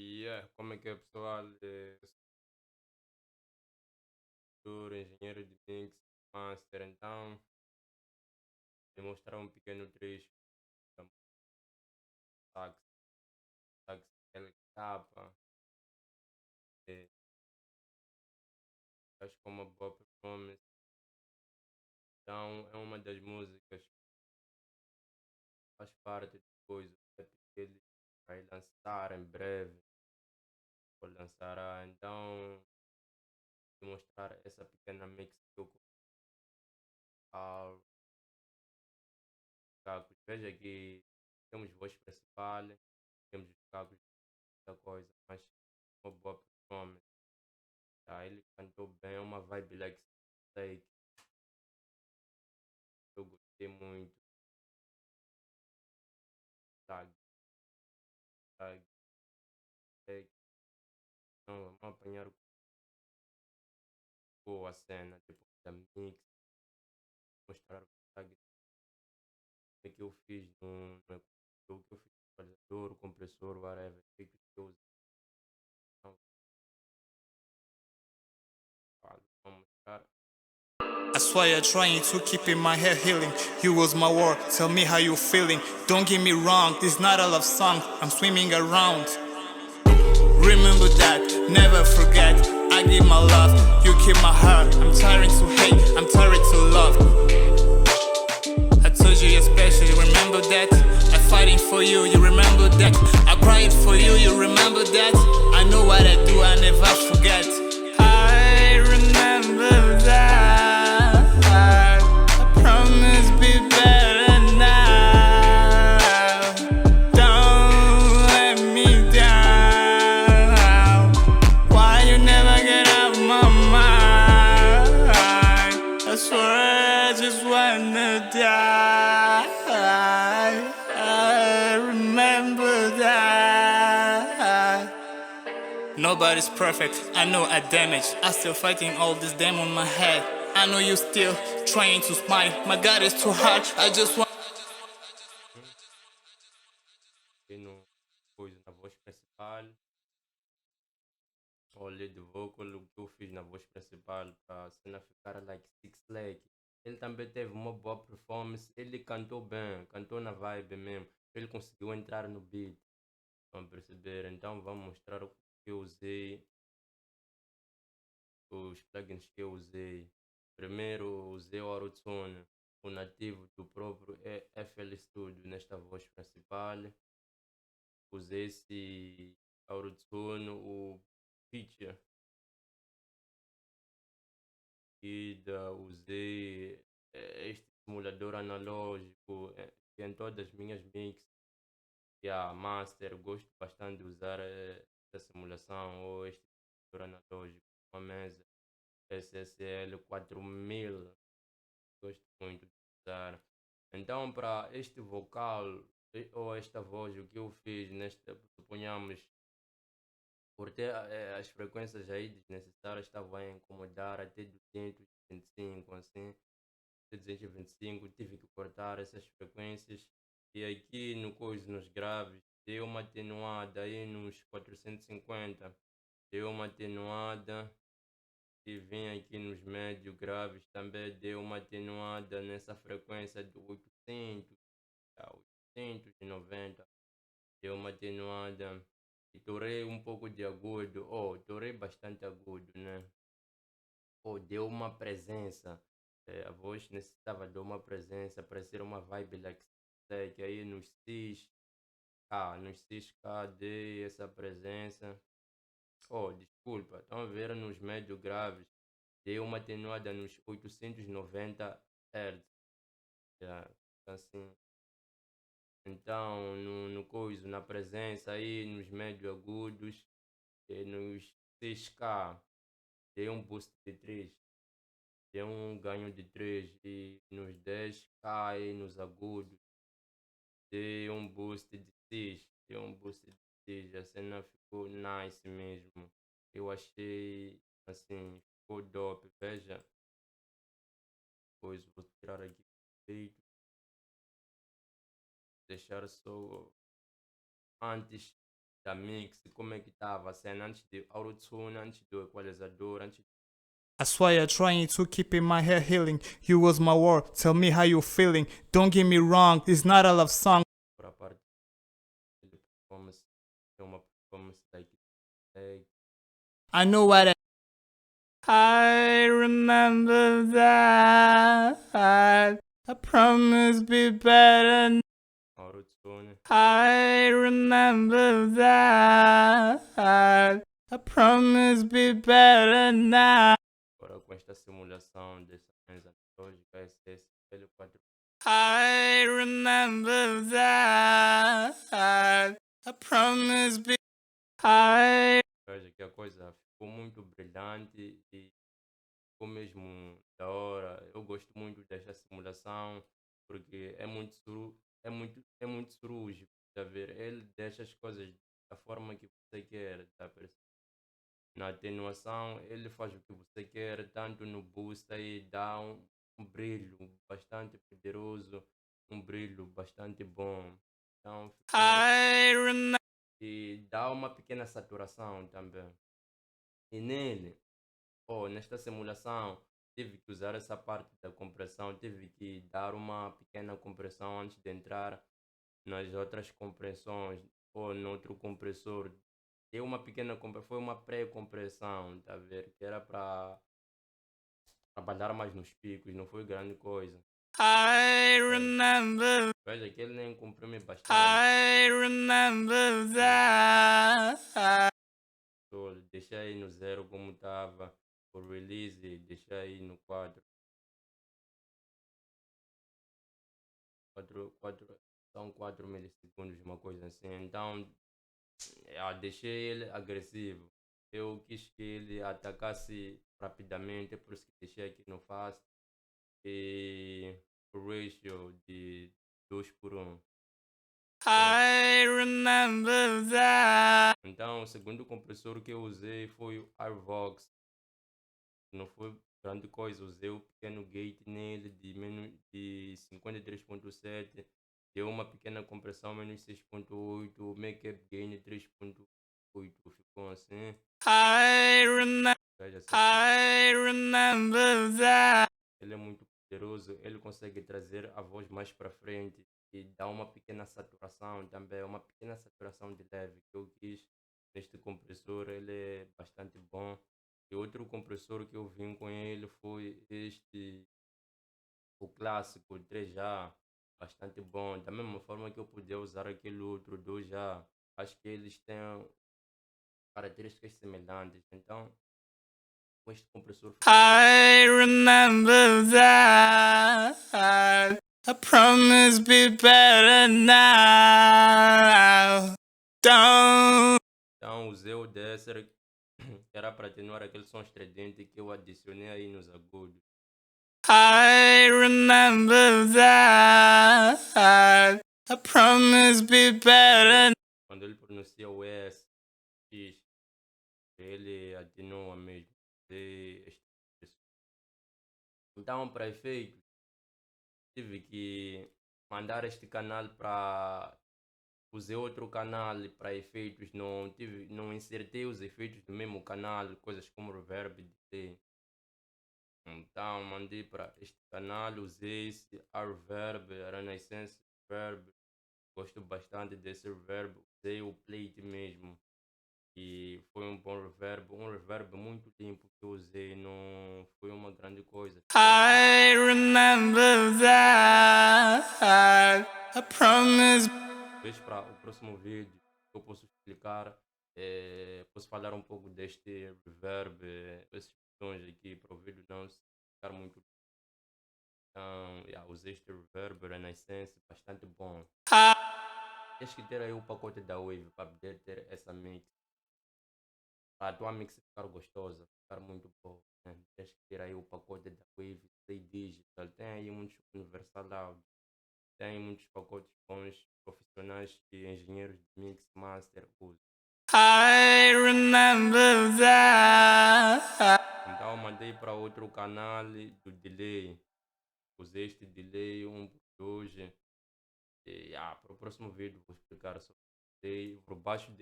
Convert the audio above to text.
E como é que é pessoal? Sou engenheiro de mix, master, então demonstrar um pequeno trecho da sax, sax LK, eh, acho que é uma boa performance. Então é uma das músicas que faz parte depois do rap que ele vai lançar em breve, vou lançar então demonstrar essa pequena mix que eu coloco. Veja que temos voz principal, temos os cacos da coisa, mas uma boa performance. Tá? Ele cantou bem, é uma vibe like Snake, eu gostei muito. Tag, tag, Snake. Então vamos apanhar boa cena depois da mix, mostrar o tag que eu fiz o que eu fiz no equalizador, o compressor, whatever, o que eu usei. Então, vamos mostrar. I swear you're trying to keep in my head healing. You was my war, tell me how you feeling. Don't get me wrong, this not a love song. I'm swimming around. Remember that, never forget. I give my love, you keep my heart. I'm tired to hate, I'm tired to love. I told you you're special, you remember that? I'm fighting for you, you remember that? I cried for you, you remember that? I know what I do, I never forget. I remember that. I promise be better now. Don't let me down. Why you never get out of my mind? I swear I just wanna die. I remember that. Nobody's perfect, I know I damaged. I still fighting all this damn on my head. I know you still trying to smile. My God is too hard, I just want. E no, depois na voz principal, o lead vocal, o que eu fiz na voz principal para a cena ficar like Six Leg. Ele também teve uma boa performance, ele cantou bem, cantou na vibe mesmo, ele conseguiu entrar no beat, vão perceber. Então vamos mostrar o que eu usei, os plugins que eu usei. Primeiro usei o Autotune, o nativo do próprio FL Studio nesta voz principal. Usei esse Autotune, o Feature e usei este simulador analógico que em todas as minhas mix e a master gosto bastante de usar essa simulação ou este simulador analógico, uma mesa SSL 4000, gosto muito de usar. Então para este vocal ou esta voz, o que eu fiz nesta, suponhamos, por ter as frequências aí desnecessárias estavam a incomodar até 225, assim, até 225, tive que cortar essas frequências. E aqui no coisa, nos graves, deu uma atenuada aí nos 450, deu uma atenuada. E vem aqui nos médios graves também deu uma atenuada nessa frequência de 800 a 890, deu uma atenuada. E torei um pouco de agudo, torei bastante agudo, né? Deu uma presença, a voz necessitava de uma presença para ser uma vibe like que aí nos Cis K dei essa presença. Desculpa, estão a ver nos médio graves, deu uma atenuada nos 890 Hz, já, assim. Então, no coisa, na presença aí, nos médio agudos, nos 6K, deu um boost de 3, deu um ganho de 3 e nos 10K aí, nos agudos, deu um boost de 6, deu um boost de 6, a cena ficou nice mesmo. Eu achei, assim, ficou dope, veja. Pois vou tirar aqui o peito, deixar só antes da mix, como é que tava a cena antes de Autotune, antes do equalizador, antes I swear you're trying to keep in my hair healing. You was my war, tell me how you feeling. Don't get me wrong, it's not a love song. para a parte de performance, é uma performance like I know what I remember that. I promise be better. Autotune, I remember that. I promise be better now. agora com esta simulação dessa mesa analógica SSL4, I remember that. I promise be. I. veja que a coisa ficou muito brilhante e ficou mesmo da hora. Eu gosto muito desta simulação porque é muito cirúrgico, tá a ver? Ele deixa as coisas da forma que você quer, tá a perceber? Na atenuação, ele faz o que você quer, tanto no boost aí dá um brilho bastante poderoso, um brilho bastante bom. Então, I remember. e dá uma pequena saturação também. E nele, nesta simulação, tive que usar essa parte da compressão, tive que dar uma pequena compressão antes de entrar nas outras compressões ou no outro compressor. Deu uma pequena foi uma pré-compressão, tá a ver? Que era para trabalhar mais nos picos, não foi grande coisa. I remember. Veja que ele nem comprime bastante. I remember that. Deixei aí no zero como estava o release, deixei aí no 4. 4 são 4 milissegundos, uma coisa assim. Então, deixei ele agressivo. Eu quis que ele atacasse rapidamente, por isso que deixei aqui no fast. E o ratio de 2:1. I remember that. Então, o segundo compressor que eu usei foi o Arvox. Não foi grande coisa, usei o pequeno gate nele de 53.7. Deu uma pequena compressão menos 6.8, make-up gain 3.8, ficou assim. I remember. Veja só, I remember that. ele é muito poderoso, ele consegue trazer a voz mais para frente e dá uma pequena saturação também, uma pequena saturação de leve que eu quis neste compressor, ele é bastante bom. E outro compressor que eu vim com ele foi o clássico 3A, bastante bom. Da mesma forma que eu podia usar aquele outro 2A, acho que eles têm características semelhantes. Então, com este compressor I remember that. I promise be better now. Don't. então usei o Desser, que era para atenuar aquele som estridente que eu adicionei aí nos agudos. I remember that. I promise be better. Quando ele pronuncia o S, X, ele atenua mesmo. Então, para efeito, tive que mandar este canal para. Usei outro canal para efeitos, não insertei os efeitos do mesmo canal, coisas como reverb, delay. Então, mandei para este canal, usei esse reverb, Renaissance Reverb. Gosto bastante desse reverb, usei o plate mesmo. E foi um bom um reverb muito limpo que eu usei, não foi uma grande coisa. I remember that. I promise. Talvez para o próximo vídeo eu posso explicar, posso falar um pouco deste reverb, esses botões aqui, para o vídeo não ficar muito. Então, usei este reverb Renaissance, bastante bom. Tens que ter aí o pacote da Wave para poder ter essa mix. Para a tua mix ficar gostosa, ficar muito boa. Né? Tens que ter aí o pacote da Wave, Play Digital. Tem aí muitos Universal Audio. Tem muitos pacotes bons, profissionais e engenheiros de mix master usam. I remember that. Então mandei para outro canal do delay. Usei este delay por hoje. E para o próximo vídeo vou explicar sobre delay. Por baixo